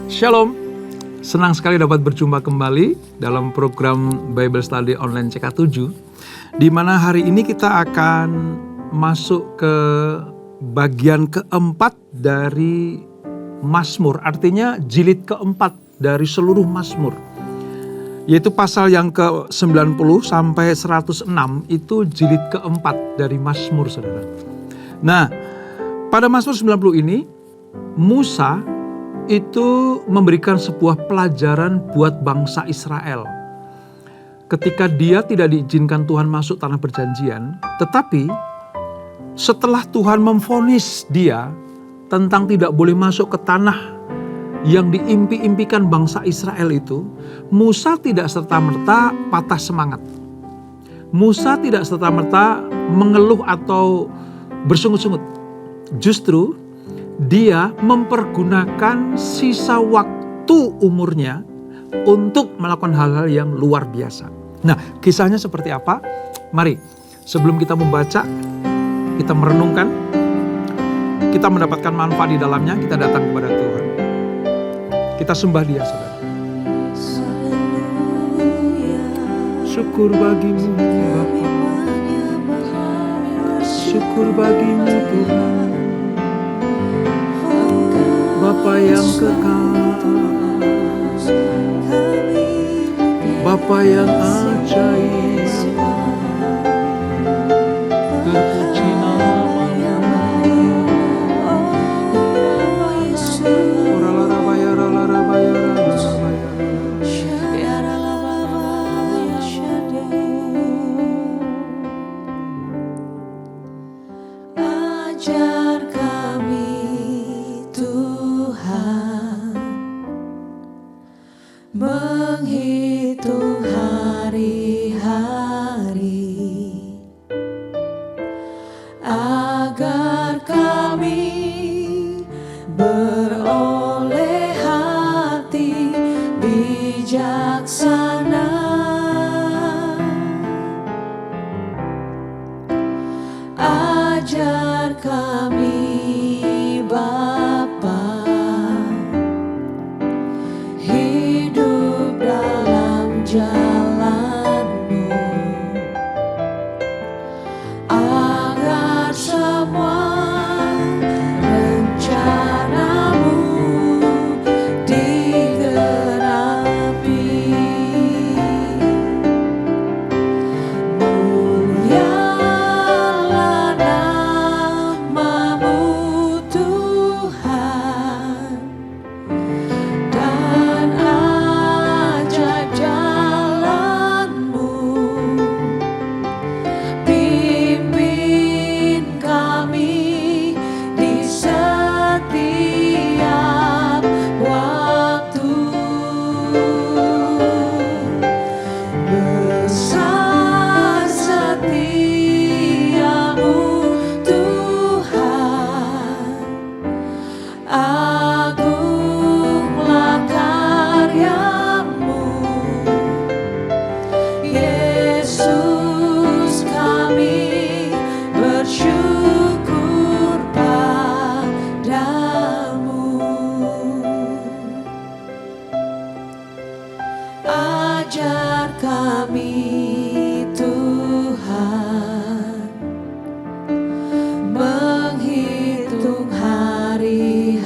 Shalom, senang sekali dapat berjumpa kembali dalam program Bible Study Online CK7, di mana hari ini kita akan masuk ke bagian keempat dari Mazmur, artinya jilid keempat dari seluruh Mazmur, yaitu pasal yang ke-90 sampai 106 itu jilid keempat dari Mazmur, saudara. Nah, pada Mazmur 90 ini, Musa itu memberikan sebuah pelajaran buat bangsa Israel. Ketika dia tidak diizinkan Tuhan masuk tanah perjanjian, tetapi setelah Tuhan memvonis dia tentang tidak boleh masuk ke tanah yang diimpi-impikan bangsa Israel itu, Musa tidak serta-merta patah semangat. Musa tidak serta-merta mengeluh atau bersungut-sungut. Justru dia mempergunakan sisa waktu umurnya untuk melakukan hal-hal yang luar biasa. Nah, kisahnya seperti apa? Mari, sebelum kita membaca, kita merenungkan, kita mendapatkan manfaat di dalamnya, kita datang kepada Tuhan. Kita sembah Dia, saudara. Syukur bagimu, Bapa. Syukur bagimu, Tuhan. Bapa yang kekal, Bapa yang ajaib, terpuji nama-Mu. Ajar kami Tuhan menghitung hari-hari, agar kami beroleh hati bijaksana. Ajar kami Bapa hidup dalam jalan-Mu, agar semua rencana-Mu digenapi. Mulialah nama-Mu Tuhan, dan ajaib jalan-Mu. Pimpin kami di setiap waktu. Besar setiamu Tuhan, agunglah karya-Mu. Yesus, kami bersyukur padamu. Ajar kami Tuhan menghitung hari-hari,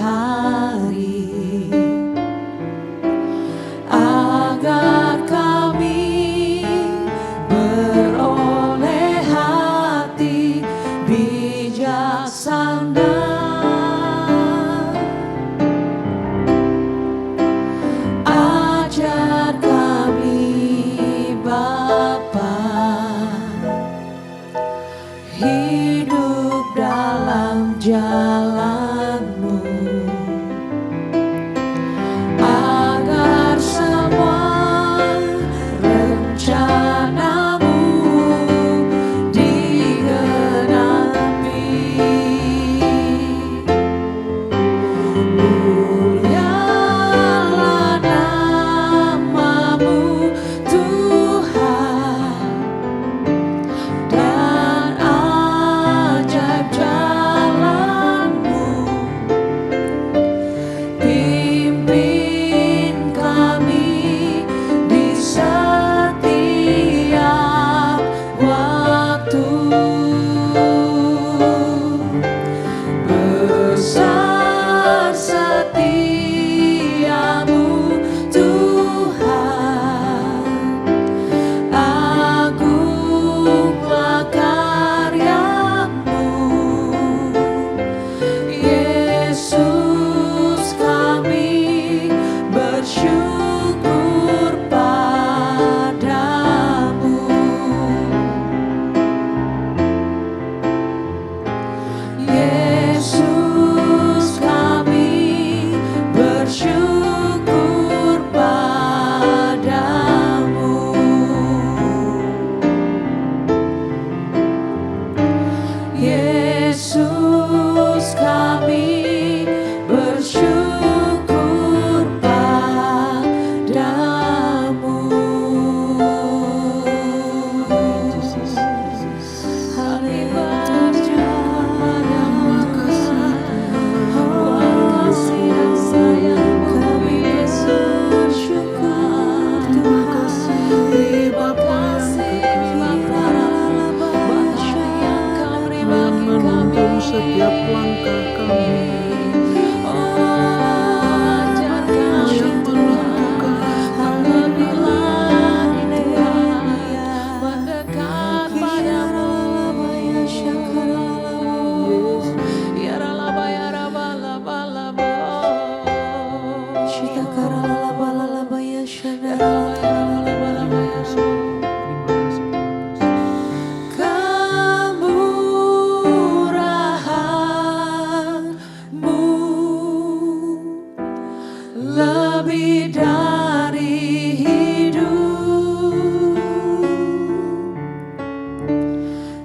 lebih dari hidup,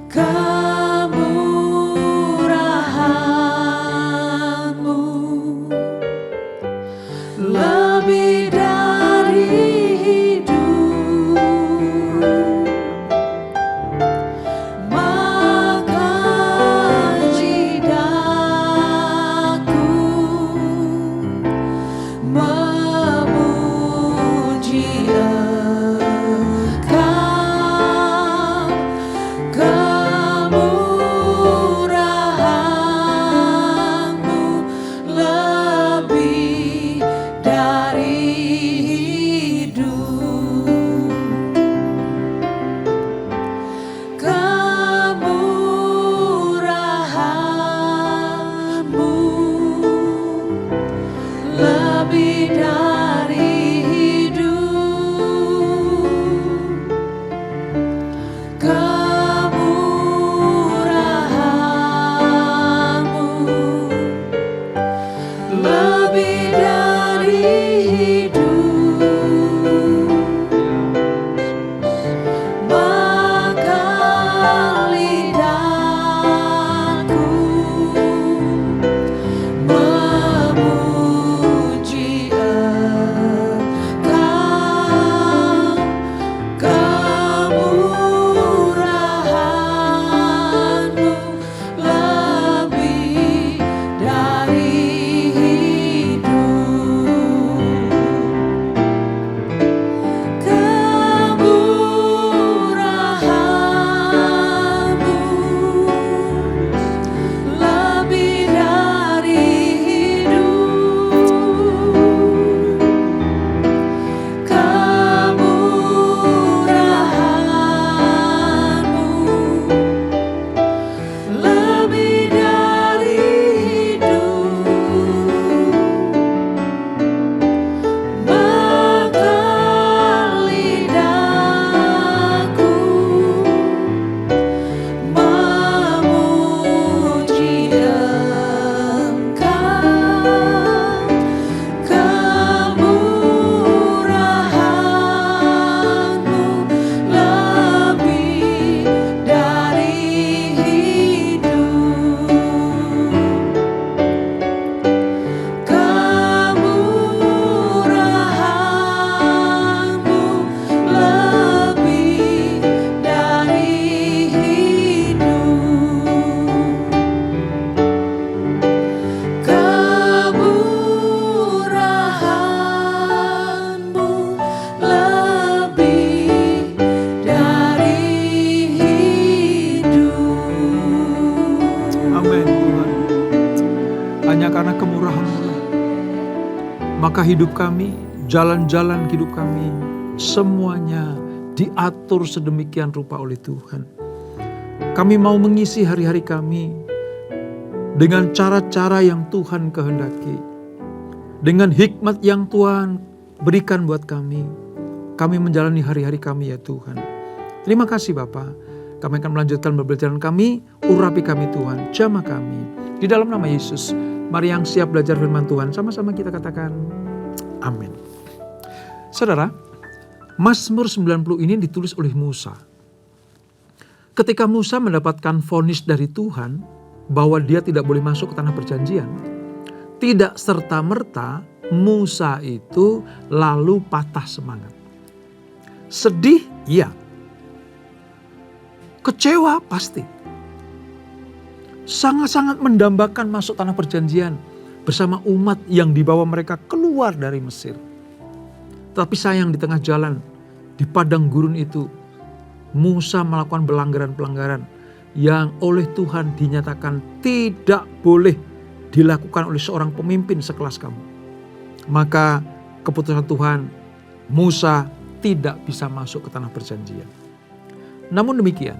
kemurahan-Mu lebih dari hidup, maka jidaku memuji Engkau, kemurahan-Mu lebih dari hidup, kemurahan-Mu lebih dari hidup, kemurahan-Mu lebih dari hidup, maka lidahku memuji Engkau, kemurahan-Mu lebih dari hidup, kemurahan-Mu lebih dari hidup, kemurahan-Mu lebih dari hidup, maka lidahku memuji Engkau, kemurahan-Mu lebih dari hidup, kemurahan-Mu lebih dari hidup, kemurahan-Mu lebih dari hidup. Amin Tuhan. Hanya karena kemurahan-Mu lah, maka hidup kami, jalan-jalan hidup kami, semuanya diatur sedemikian rupa oleh Tuhan. Kami mau mengisi hari-hari kami dengan cara-cara yang Tuhan kehendaki, dengan hikmat yang Tuhan berikan buat kami. Kami menjalani hari-hari kami ya Tuhan. Terima kasih Bapa. Kami akan melanjutkan pembelajaran kami, urapi kami Tuhan, jamah kami. Di dalam nama Yesus, mari yang siap belajar firman Tuhan, sama-sama kita katakan, amin. Saudara, Mazmur 90 ini ditulis oleh Musa. Ketika Musa mendapatkan vonis dari Tuhan, bahwa dia tidak boleh masuk ke tanah perjanjian, tidak serta-merta Musa itu lalu patah semangat. Sedih, iya. Kecewa, pasti. Sangat-sangat mendambakan masuk tanah perjanjian bersama umat yang dibawa mereka keluar dari Mesir. Tapi sayang di tengah jalan, di padang gurun itu, Musa melakukan pelanggaran-pelanggaran yang oleh Tuhan dinyatakan tidak boleh dilakukan oleh seorang pemimpin sekelas kamu. Maka keputusan Tuhan, Musa tidak bisa masuk ke tanah perjanjian. Namun demikian,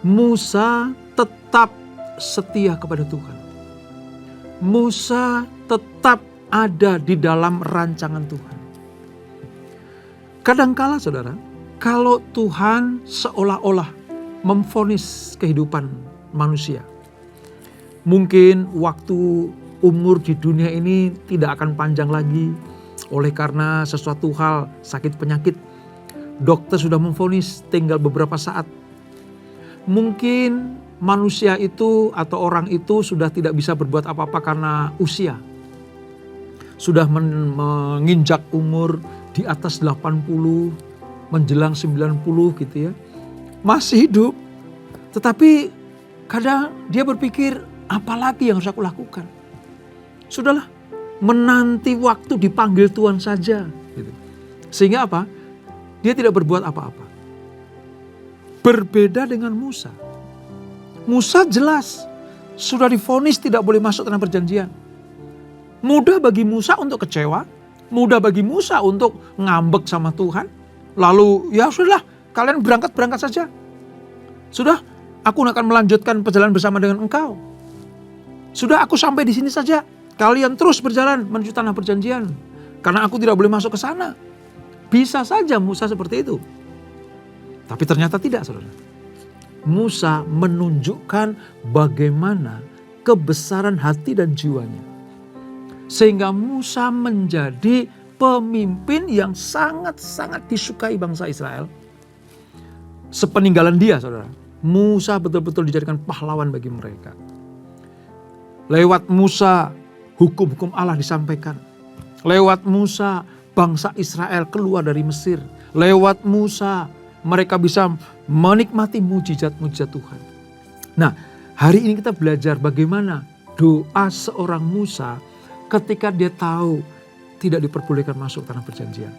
Musa tetap setia kepada Tuhan. Musa tetap ada di dalam rancangan Tuhan. Kadangkala saudara, kalau Tuhan seolah-olah memvonis kehidupan manusia, mungkin waktu umur di dunia ini tidak akan panjang lagi oleh karena sesuatu hal sakit penyakit. Dokter sudah memvonis tinggal beberapa saat. Mungkin manusia itu atau orang itu sudah tidak bisa berbuat apa-apa karena usia. Sudah menginjak umur di atas 80, menjelang 90 gitu ya. Masih hidup. Tetapi kadang dia berpikir, apalagi yang harus aku lakukan? Sudahlah, menanti waktu dipanggil Tuhan saja. Gitu. Sehingga apa? Dia tidak berbuat apa-apa. Berbeda dengan Musa. Musa jelas sudah divonis tidak boleh masuk tanah perjanjian. Mudah bagi Musa untuk kecewa. Mudah bagi Musa untuk ngambek sama Tuhan. Lalu ya sudahlah, kalian berangkat saja. Sudah, aku akan melanjutkan perjalanan bersama dengan engkau. Sudah, aku sampai di sini saja. Kalian terus berjalan menuju tanah perjanjian. Karena aku tidak boleh masuk ke sana. Bisa saja Musa seperti itu. Tapi ternyata tidak, saudara. Musa menunjukkan bagaimana kebesaran hati dan jiwanya. Sehingga Musa menjadi pemimpin yang sangat-sangat disukai bangsa Israel. Sepeninggalan dia, saudara, Musa betul-betul dijadikan pahlawan bagi mereka. Lewat Musa, hukum-hukum Allah disampaikan. Lewat Musa, bangsa Israel keluar dari Mesir. Lewat Musa, mereka bisa menikmati mujizat-mujizat Tuhan. Nah, hari ini kita belajar bagaimana doa seorang Musa ketika dia tahu tidak diperbolehkan masuk tanah perjanjian.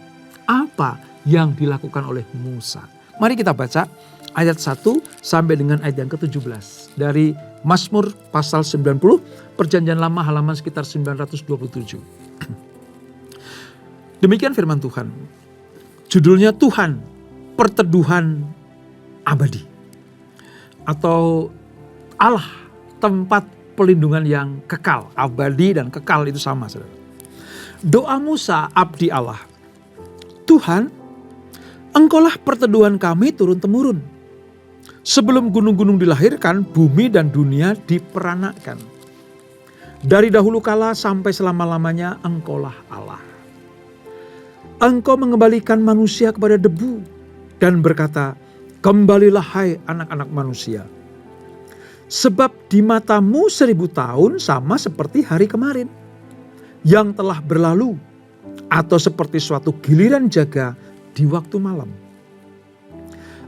Apa yang dilakukan oleh Musa? Mari kita baca ayat 1 sampai dengan ayat yang ke-17. Dari Mazmur pasal 90, Perjanjian Lama halaman sekitar 927. Demikian firman Tuhan. Judulnya Tuhan, Perteduhan Abadi. Atau Allah, tempat pelindungan yang kekal. Abadi dan kekal itu sama, saudara. Doa Musa, abdi Allah. Tuhan, Engkaulah perteduhan kami turun-temurun. Sebelum gunung-gunung dilahirkan, bumi dan dunia diperanakkan. Dari dahulu kala sampai selama-lamanya Engkaulah Allah. Engkau mengembalikan manusia kepada debu dan berkata, kembalilah hai anak-anak manusia. Sebab di matamu 1000 tahun sama seperti hari kemarin yang telah berlalu, atau seperti suatu giliran jaga di waktu malam.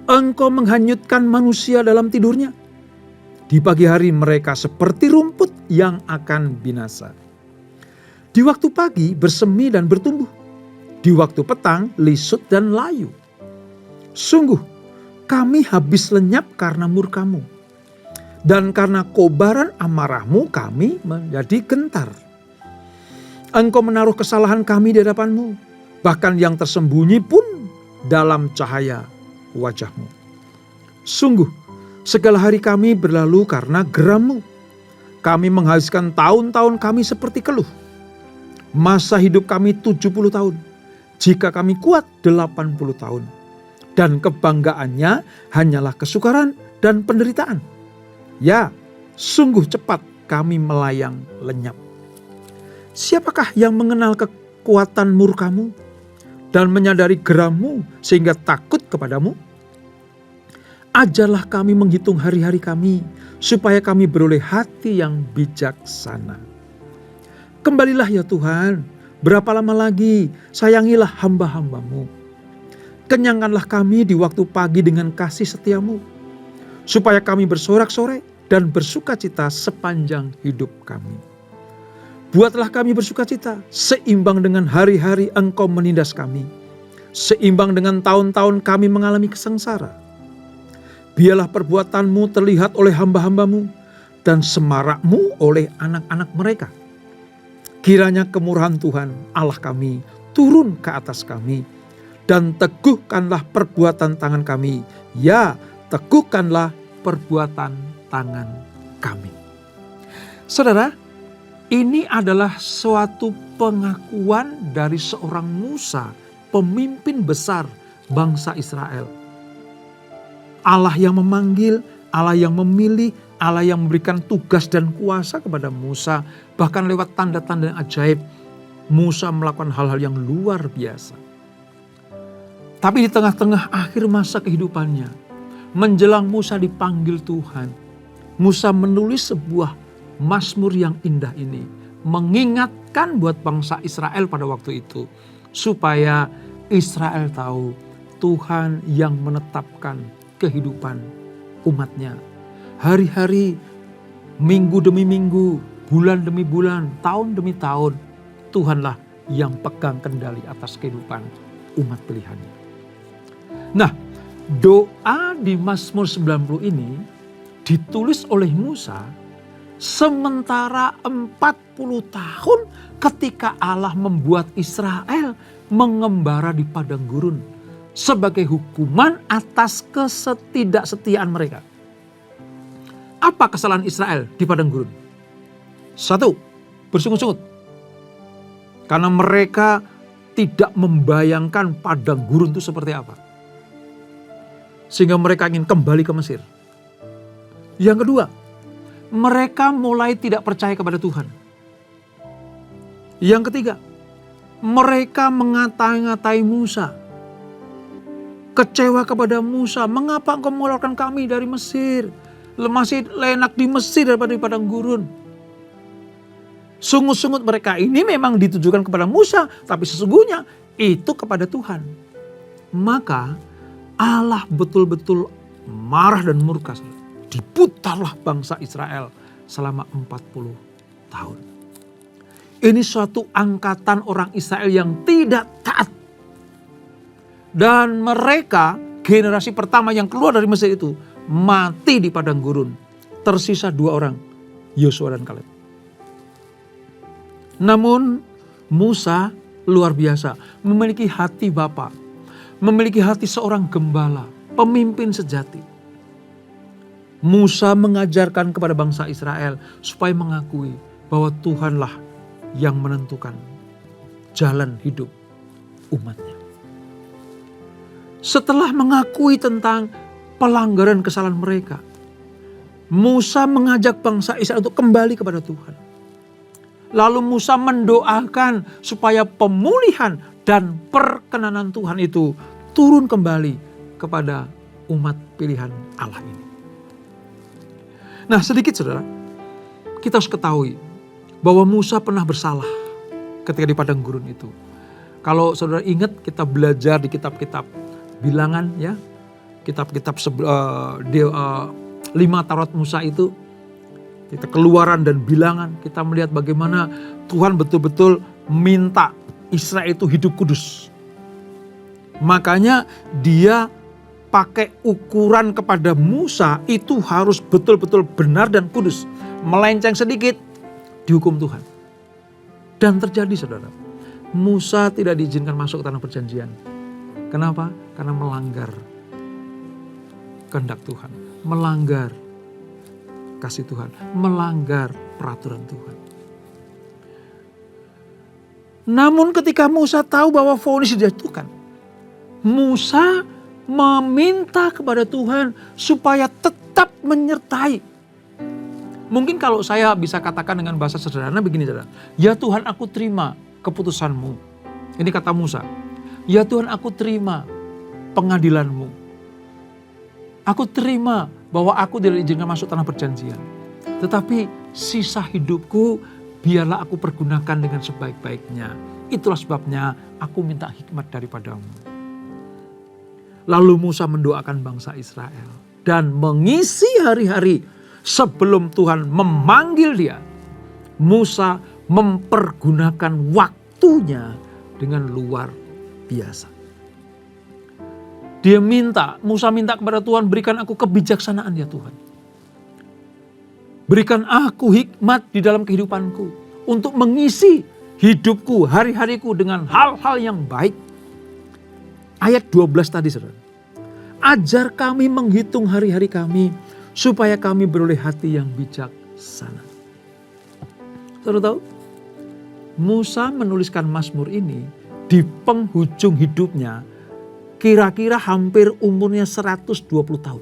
Engkau menghanyutkan manusia dalam tidurnya. Di pagi hari mereka seperti rumput yang akan binasa. Di waktu pagi bersemi dan bertumbuh. Di waktu petang lisut dan layu. Sungguh kami habis lenyap karena murkamu. Dan karena kobaran amarahmu kami menjadi gentar. Engkau menaruh kesalahan kami di hadapanmu. Bahkan yang tersembunyi pun dalam cahaya wajahmu. Sungguh segala hari kami berlalu karena gerammu. Kami menghabiskan tahun-tahun kami seperti keluh. Masa hidup kami 70 tahun. Jika kami kuat 80 tahun. Dan kebanggaannya hanyalah kesukaran dan penderitaan. Ya, sungguh cepat kami melayang lenyap. Siapakah yang mengenal kekuatan murkamu dan menyadari gerammu sehingga takut kepadamu? Ajarlah kami menghitung hari-hari kami supaya kami beroleh hati yang bijaksana. Kembalilah ya Tuhan, berapa lama lagi? Sayangilah hamba-hambamu. Kenyangkanlah kami di waktu pagi dengan kasih setiamu, supaya kami bersorak-sorai dan bersukacita sepanjang hidup kami. Buatlah kami bersukacita, seimbang dengan hari-hari Engkau menindas kami, seimbang dengan tahun-tahun kami mengalami kesengsara. Biarlah perbuatanmu terlihat oleh hamba-hambamu, dan semarakmu oleh anak-anak mereka. Kiranya kemurahan Tuhan Allah kami turun ke atas kami, dan teguhkanlah perbuatan tangan kami. Ya, teguhkanlah perbuatan tangan kami. Saudara, Ini adalah suatu pengakuan dari seorang Musa, pemimpin besar bangsa Israel. Allah yang memanggil, Allah yang memilih, Allah yang memberikan tugas dan kuasa kepada Musa. Bahkan lewat tanda-tanda yang ajaib, Musa melakukan hal-hal yang luar biasa. Tapi di tengah-tengah akhir masa kehidupannya, menjelang Musa dipanggil Tuhan, Musa menulis sebuah Mazmur yang indah ini, mengingatkan buat bangsa Israel pada waktu itu, supaya Israel tahu Tuhan yang menetapkan kehidupan umatnya. Hari-hari, minggu demi minggu, bulan demi bulan, tahun demi tahun, Tuhanlah yang pegang kendali atas kehidupan umat pilihannya. Nah, doa di Mazmur 90 ini ditulis oleh Musa sementara 40 tahun ketika Allah membuat Israel mengembara di padang gurun sebagai hukuman atas ketidaksetiaan mereka. Apa kesalahan Israel di padang gurun? 1, bersungut-sungut. Karena mereka tidak membayangkan padang gurun itu seperti apa. Sehingga mereka ingin kembali ke Mesir. Yang kedua, mereka mulai tidak percaya kepada Tuhan. Yang ketiga, mereka mengatai-ngatai Musa. Kecewa kepada Musa, mengapa engkau mengeluarkan kami dari Mesir? Masih enak di Mesir daripada di padang gurun. Sungut-sungut mereka ini memang ditujukan kepada Musa, tapi sesungguhnya itu kepada Tuhan. Maka Allah betul-betul marah dan murka. Diputarlah bangsa Israel selama 40 tahun. Ini suatu angkatan orang Israel yang tidak taat. Dan mereka, generasi pertama yang keluar dari Mesir itu, mati di padang gurun. Tersisa 2 orang, Yosua dan Kaleb. Namun Musa luar biasa, memiliki hati bapa, memiliki hati seorang gembala, pemimpin sejati. Musa mengajarkan kepada bangsa Israel supaya mengakui bahwa Tuhanlah yang menentukan jalan hidup umatnya. Setelah mengakui tentang pelanggaran kesalahan mereka, Musa mengajak bangsa Israel untuk kembali kepada Tuhan. Lalu Musa mendoakan supaya pemulihan dan perkenanan Tuhan itu turun kembali kepada umat pilihan Allah ini. Nah, sedikit saudara, kita harus ketahui bahwa Musa pernah bersalah ketika di padang gurun itu. Kalau saudara ingat, kita belajar di kitab-kitab Bilangan, ya, kitab-kitab 5 Taurat Musa itu, kita Keluaran dan Bilangan, kita melihat bagaimana Tuhan betul-betul minta Israel itu hidup kudus. Makanya dia pakai ukuran kepada Musa itu harus betul-betul benar dan kudus. Melenceng sedikit, dihukum Tuhan. Dan terjadi saudara, Musa tidak diizinkan masuk ke tanah perjanjian. Kenapa? Karena melanggar kehendak Tuhan, melanggar kasih Tuhan, melanggar peraturan Tuhan. Namun ketika Musa tahu bahwa vonis dijatuhkan, Musa meminta kepada Tuhan supaya tetap menyertai. Mungkin kalau saya bisa katakan dengan bahasa sederhana begini saudara. Ya Tuhan, aku terima keputusanmu. Ini kata Musa. Ya Tuhan, aku terima pengadilanmu. Aku terima bahwa aku tidak diizinkan masuk tanah perjanjian. Tetapi sisa hidupku biarlah aku pergunakan dengan sebaik-baiknya. Itulah sebabnya aku minta hikmat daripadamu. Lalu Musa mendoakan bangsa Israel. Dan mengisi hari-hari sebelum Tuhan memanggil dia. Musa mempergunakan waktunya dengan luar biasa. Musa minta kepada Tuhan, berikan aku kebijaksanaan ya Tuhan. Berikan aku hikmat di dalam kehidupanku. Untuk mengisi hidupku, hari-hariku dengan hal-hal yang baik. Ayat 12 tadi saudara. Ajar kami menghitung hari-hari kami, supaya kami beroleh hati yang bijaksana. Saudara tahu? Musa menuliskan Mazmur ini di penghujung hidupnya, kira-kira hampir umurnya 120 tahun.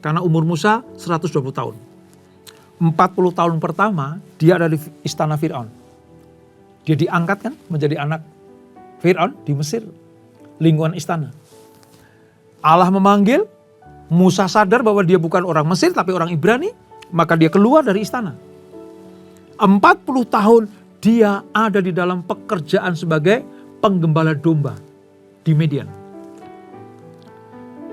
Karena umur Musa 120 tahun. 40 tahun pertama dia ada di istana Fir'aun. Dia diangkat kan menjadi anak Fir'aun di Mesir, lingkungan istana. Allah memanggil, Musa sadar bahwa dia bukan orang Mesir tapi orang Ibrani, maka dia keluar dari istana. 40 tahun dia ada di dalam pekerjaan sebagai penggembala domba di Midian.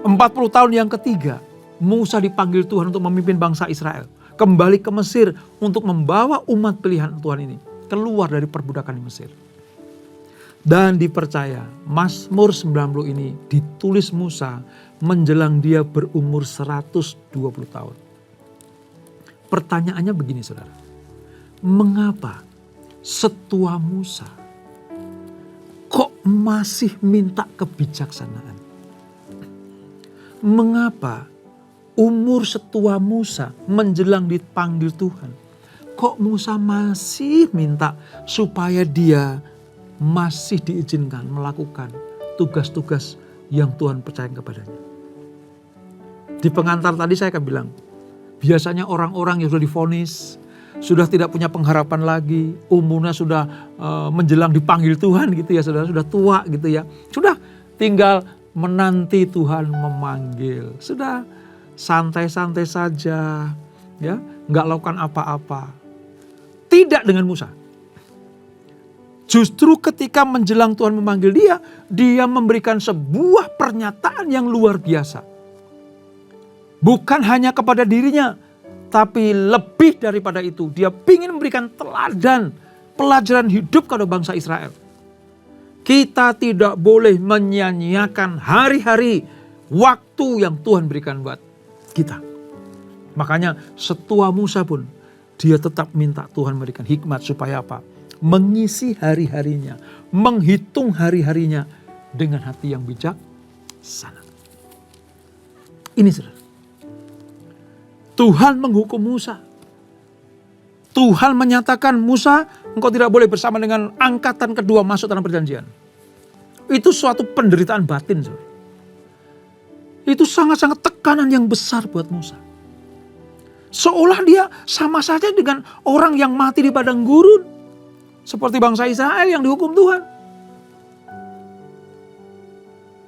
40 tahun yang ketiga, Musa dipanggil Tuhan untuk memimpin bangsa Israel. Kembali ke Mesir untuk membawa umat pilihan Tuhan ini keluar dari perbudakan di Mesir. Dan dipercaya Mazmur 90 ini ditulis Musa menjelang dia berumur 120 tahun. Pertanyaannya begini saudara. Mengapa setua Musa kok masih minta kebijaksanaan? Mengapa umur setua Musa menjelang dipanggil Tuhan, kok Musa masih minta supaya dia masih diizinkan melakukan tugas-tugas yang Tuhan percayakan kepadanya? Di pengantar tadi saya akan bilang, biasanya orang-orang yang sudah divonis, sudah tidak punya pengharapan lagi, umurnya sudah menjelang dipanggil Tuhan gitu ya saudara, sudah tua gitu ya. Sudah tinggal menanti Tuhan memanggil. Sudah santai-santai saja ya, nggak lakukan apa-apa. Tidak dengan Musa. Justru ketika menjelang Tuhan memanggil dia memberikan sebuah pernyataan yang luar biasa. Bukan hanya kepada dirinya, tapi lebih daripada itu, dia ingin memberikan teladan, pelajaran hidup kepada bangsa Israel. Kita tidak boleh menyia-nyiakan hari-hari waktu yang Tuhan berikan buat kita. Makanya setua Musa pun, dia tetap minta Tuhan memberikan hikmat supaya apa? Mengisi hari-harinya, menghitung hari-harinya dengan hati yang bijaksana. Ini saudara. Tuhan menghukum Musa. Tuhan menyatakan, Musa, engkau tidak boleh bersama dengan angkatan kedua masuk dalam perjanjian. Itu suatu penderitaan batin. Saudara. Itu sangat-sangat tekanan yang besar buat Musa. Seolah dia sama saja dengan orang yang mati di padang gurun. Seperti bangsa Israel yang dihukum Tuhan.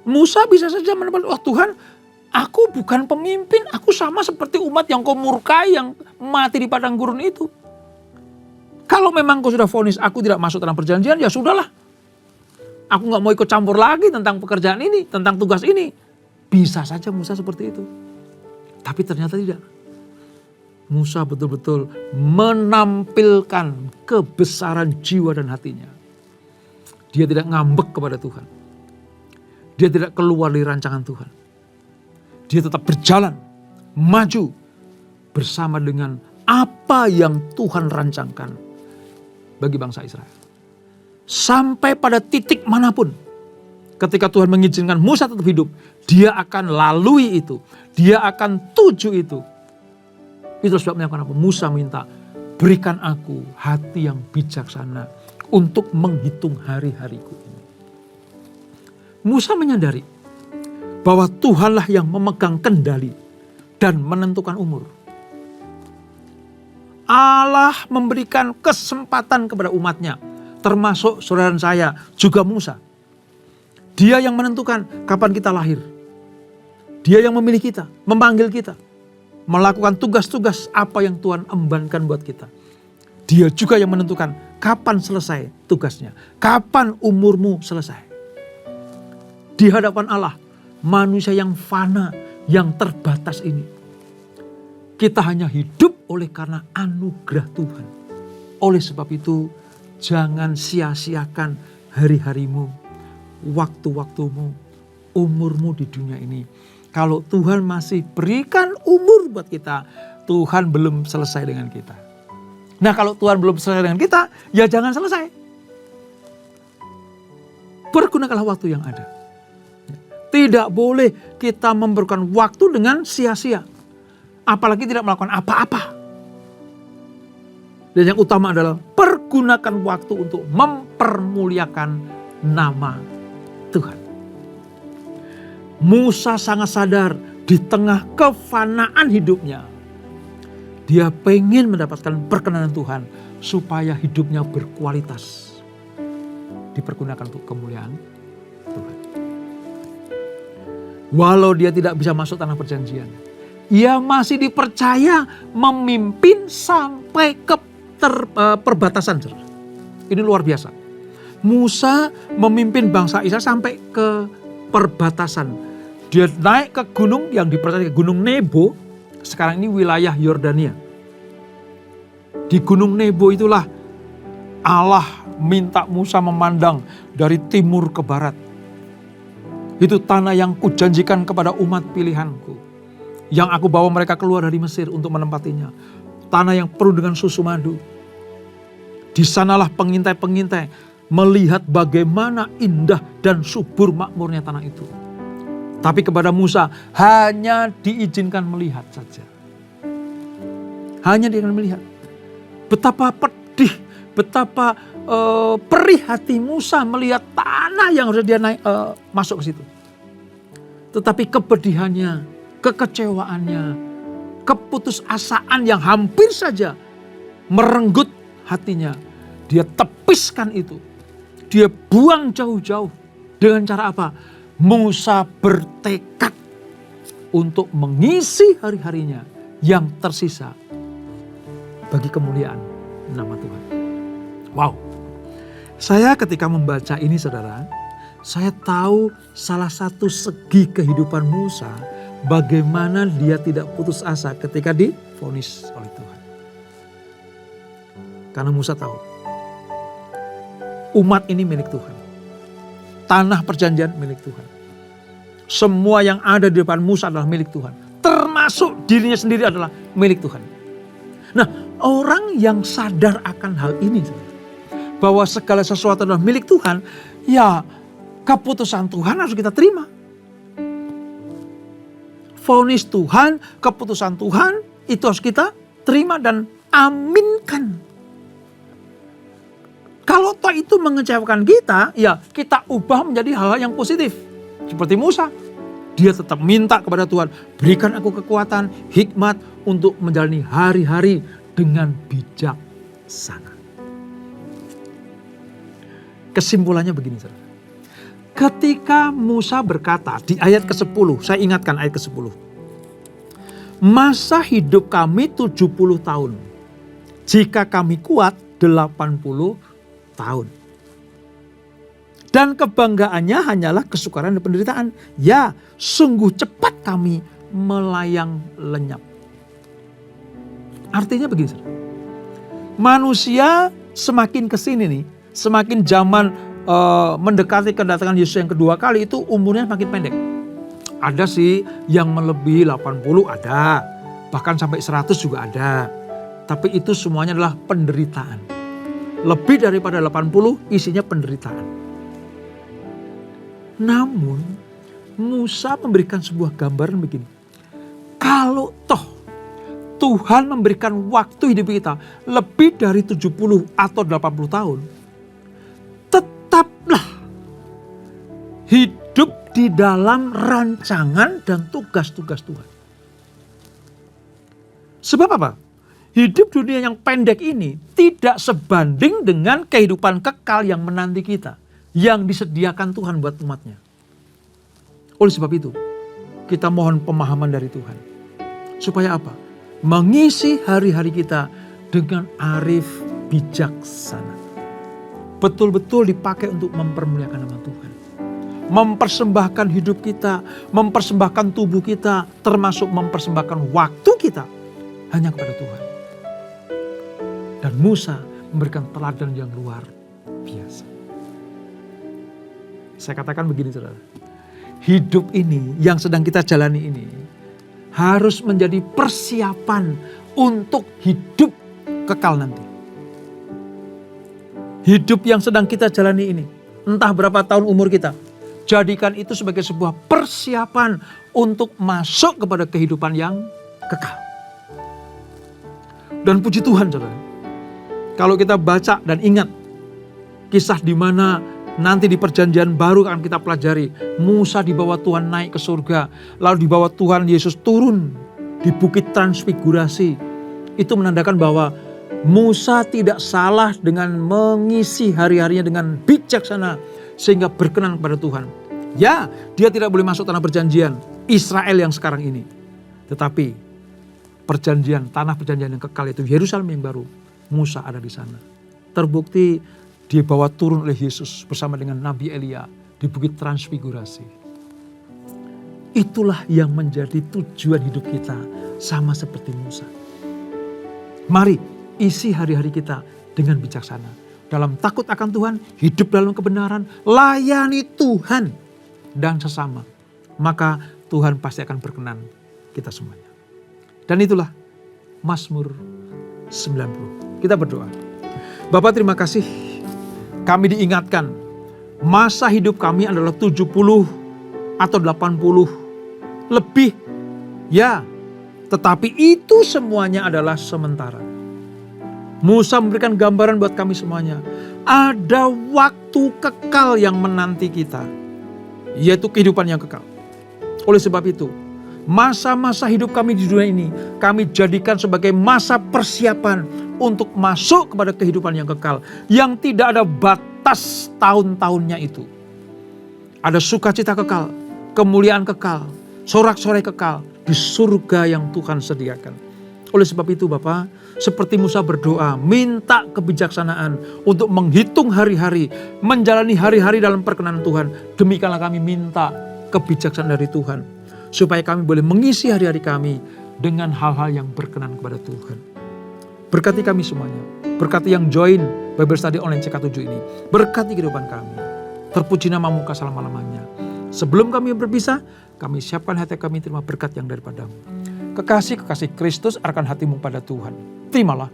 Musa bisa saja mendapat, oh Tuhan, aku bukan pemimpin, aku sama seperti umat yang kau murkai, yang mati di padang gurun itu. Kalau memang kau sudah vonis aku tidak masuk dalam perjanjian, ya sudahlah. Aku gak mau ikut campur lagi tentang pekerjaan ini, tentang tugas ini. Bisa saja Musa seperti itu. Tapi ternyata tidak. Musa betul-betul menampilkan kebesaran jiwa dan hatinya. Dia tidak ngambek kepada Tuhan. Dia tidak keluar dari rancangan Tuhan. Dia tetap berjalan, maju bersama dengan apa yang Tuhan rancangkan bagi bangsa Israel. Sampai pada titik manapun, ketika Tuhan mengizinkan Musa tetap hidup, dia akan lalui itu, dia akan tuju itu. Itu sebabnya kenapa Musa minta, berikan aku hati yang bijaksana untuk menghitung hari-hariku ini. Musa menyadari bahwa Tuhanlah yang memegang kendali dan menentukan umur. Allah memberikan kesempatan kepada umatnya, termasuk saudara saya, juga Musa. Dia yang menentukan kapan kita lahir. Dia yang memilih kita, memanggil kita, melakukan tugas-tugas apa yang Tuhan embankan buat kita. Dia juga yang menentukan kapan selesai tugasnya, kapan umurmu selesai. Di hadapan Allah, manusia yang fana, yang terbatas ini, kita hanya hidup oleh karena anugerah Tuhan. Oleh sebab itu, jangan sia-siakan hari-harimu, waktu-waktumu, umurmu di dunia ini. Kalau Tuhan masih berikan umur buat kita, Tuhan belum selesai dengan kita. Nah kalau Tuhan belum selesai dengan kita, ya jangan selesai. Pergunakanlah waktu yang ada. Tidak boleh kita memberikan waktu dengan sia-sia. Apalagi tidak melakukan apa-apa. Dan yang utama adalah pergunakan waktu untuk mempermuliakan nama Tuhan. Musa sangat sadar di tengah kefanaan hidupnya, dia pengen mendapatkan perkenanan Tuhan supaya hidupnya berkualitas, dipergunakan untuk kemuliaan Tuhan. Walau dia tidak bisa masuk tanah perjanjian, ia masih dipercaya memimpin sampai ke perbatasan. Ini luar biasa. Musa memimpin bangsa Israel sampai ke perbatasan. Dia naik ke gunung yang dipercaya Gunung Nebo. Sekarang ini wilayah Yordania. Di Gunung Nebo itulah Allah minta Musa memandang dari timur ke barat. Itu tanah yang kujanjikan kepada umat pilihanku, yang aku bawa mereka keluar dari Mesir untuk menempatinya. Tanah yang penuh dengan susu madu. Di sanalah pengintai-pengintai melihat bagaimana indah dan subur makmurnya tanah itu. Tapi kepada Musa hanya diizinkan melihat saja. Hanya diizinkan melihat. Betapa pedih, betapa perih hati Musa melihat tanah yang harus dia naik, masuk ke situ. Tetapi kepedihannya, kekecewaannya, keputusasaan yang hampir saja merenggut hatinya, dia tepiskan itu. Dia buang jauh-jauh. Dengan cara apa? Musa bertekad untuk mengisi hari-harinya yang tersisa bagi kemuliaan nama Tuhan. Wow. Saya ketika membaca ini saudara, saya tahu salah satu segi kehidupan Musa bagaimana dia tidak putus asa ketika divonis oleh Tuhan. Karena Musa tahu umat ini milik Tuhan. Tanah perjanjian milik Tuhan. Semua yang ada di depan Musa adalah milik Tuhan. Termasuk dirinya sendiri adalah milik Tuhan. Nah, orang yang sadar akan hal ini, bahwa segala sesuatu adalah milik Tuhan, ya keputusan Tuhan harus kita terima. Vonis Tuhan, keputusan Tuhan itu harus kita terima dan aminkan. Kalau toh itu mengecewakan kita, ya kita ubah menjadi hal-hal yang positif. Seperti Musa, dia tetap minta kepada Tuhan, berikan aku kekuatan, hikmat untuk menjalani hari-hari dengan bijaksana. Kesimpulannya begini, saudara. Ketika Musa berkata di ayat ke-10, saya ingatkan ayat ke-10. Masa hidup kami 70 tahun, jika kami kuat 80 tahun. Dan kebanggaannya hanyalah kesukaran dan penderitaan. Ya, sungguh cepat kami melayang lenyap. Artinya begini, saudara. Manusia semakin kesini nih, semakin zaman mendekati kedatangan Yesus yang kedua kali itu umurnya semakin pendek. Ada sih yang melebihi 80 ada, bahkan sampai 100 juga ada. Tapi itu semuanya adalah penderitaan. Lebih daripada 80 isinya penderitaan. Namun Musa memberikan sebuah gambaran begini. Kalau toh Tuhan memberikan waktu hidup kita lebih dari 70 atau 80 tahun, tetaplah hidup di dalam rancangan dan tugas-tugas Tuhan. Sebab apa? Hidup dunia yang pendek ini tidak sebanding dengan kehidupan kekal yang menanti kita, yang disediakan Tuhan buat umatnya. Oleh sebab itu, kita mohon pemahaman dari Tuhan. Supaya apa? Mengisi hari-hari kita dengan arif bijaksana. Betul-betul dipakai untuk mempermuliakan nama Tuhan. Mempersembahkan hidup kita, mempersembahkan tubuh kita, termasuk mempersembahkan waktu kita hanya kepada Tuhan. Dan Musa memberikan teladan yang luar biasa. Saya katakan begini, saudara. Hidup ini yang sedang kita jalani ini harus menjadi persiapan untuk hidup kekal nanti. Hidup yang sedang kita jalani ini, entah berapa tahun umur kita, jadikan itu sebagai sebuah persiapan untuk masuk kepada kehidupan yang kekal. Dan puji Tuhan, saudara, Kalau kita baca dan ingat kisah di mana nanti di perjanjian baru akan kita pelajari. Musa dibawa Tuhan naik ke surga. Lalu dibawa Tuhan Yesus turun di bukit transfigurasi. Itu menandakan bahwa Musa tidak salah dengan mengisi hari-harinya dengan bijaksana. Sehingga berkenan kepada Tuhan. Ya, dia tidak boleh masuk tanah perjanjian. Israel yang sekarang ini. Tetapi perjanjian, tanah perjanjian yang kekal itu Yerusalem yang baru. Musa ada di sana. Terbukti dibawa turun oleh Yesus bersama dengan Nabi Elia di bukit transfigurasi. Itulah yang menjadi tujuan hidup kita sama seperti Musa. Mari isi hari-hari kita dengan bijaksana. Dalam takut akan Tuhan, hidup dalam kebenaran, layani Tuhan dan sesama. Maka Tuhan pasti akan berkenan kita semuanya. Dan itulah Mazmur 90. Kita berdoa. Bapa, terima kasih. Kami diingatkan, masa hidup kami adalah 70 atau 80 lebih. Ya, tetapi itu semuanya adalah sementara. Musa memberikan gambaran buat kami semuanya. Ada waktu kekal yang menanti kita, yaitu kehidupan yang kekal. Oleh sebab itu, masa-masa hidup kami di dunia ini, kami jadikan sebagai masa persiapan untuk masuk kepada kehidupan yang kekal. Yang tidak ada batas tahun-tahunnya itu. Ada sukacita kekal, kemuliaan kekal, sorak-sorai kekal di surga yang Tuhan sediakan. Oleh sebab itu Bapa, seperti Musa berdoa, minta kebijaksanaan untuk menghitung hari-hari, menjalani hari-hari dalam perkenan Tuhan. Demikianlah kami minta kebijaksanaan dari Tuhan. Supaya kami boleh mengisi hari-hari kami dengan hal-hal yang berkenan kepada Tuhan. Berkati kami semuanya. Berkati yang join Bible Study Online CK7 ini. Berkati kehidupan kami. Terpuji namamu selama-lamanya. Sebelum kami berpisah, kami siapkan hati kami terima berkat yang daripadamu. Kekasih-kekasih Kristus arahkan hatimu pada Tuhan. Terimalah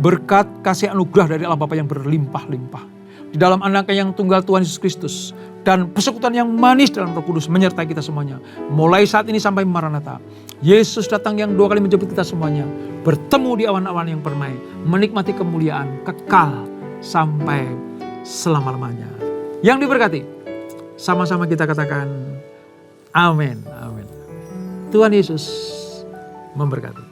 berkat kasih anugerah dari Allah Bapa yang berlimpah-limpah. Di dalam anaknya yang tunggal Tuhan Yesus Kristus. Dan persekutuan yang manis dalam Roh Kudus menyertai kita semuanya. Mulai saat ini sampai Maranatha. Yesus datang yang 2 kali menjemput kita semuanya. Bertemu di awan-awan yang permai. Menikmati kemuliaan kekal sampai selama-lamanya. Yang diberkati. Sama-sama kita katakan amin. Amin. Tuhan Yesus memberkati.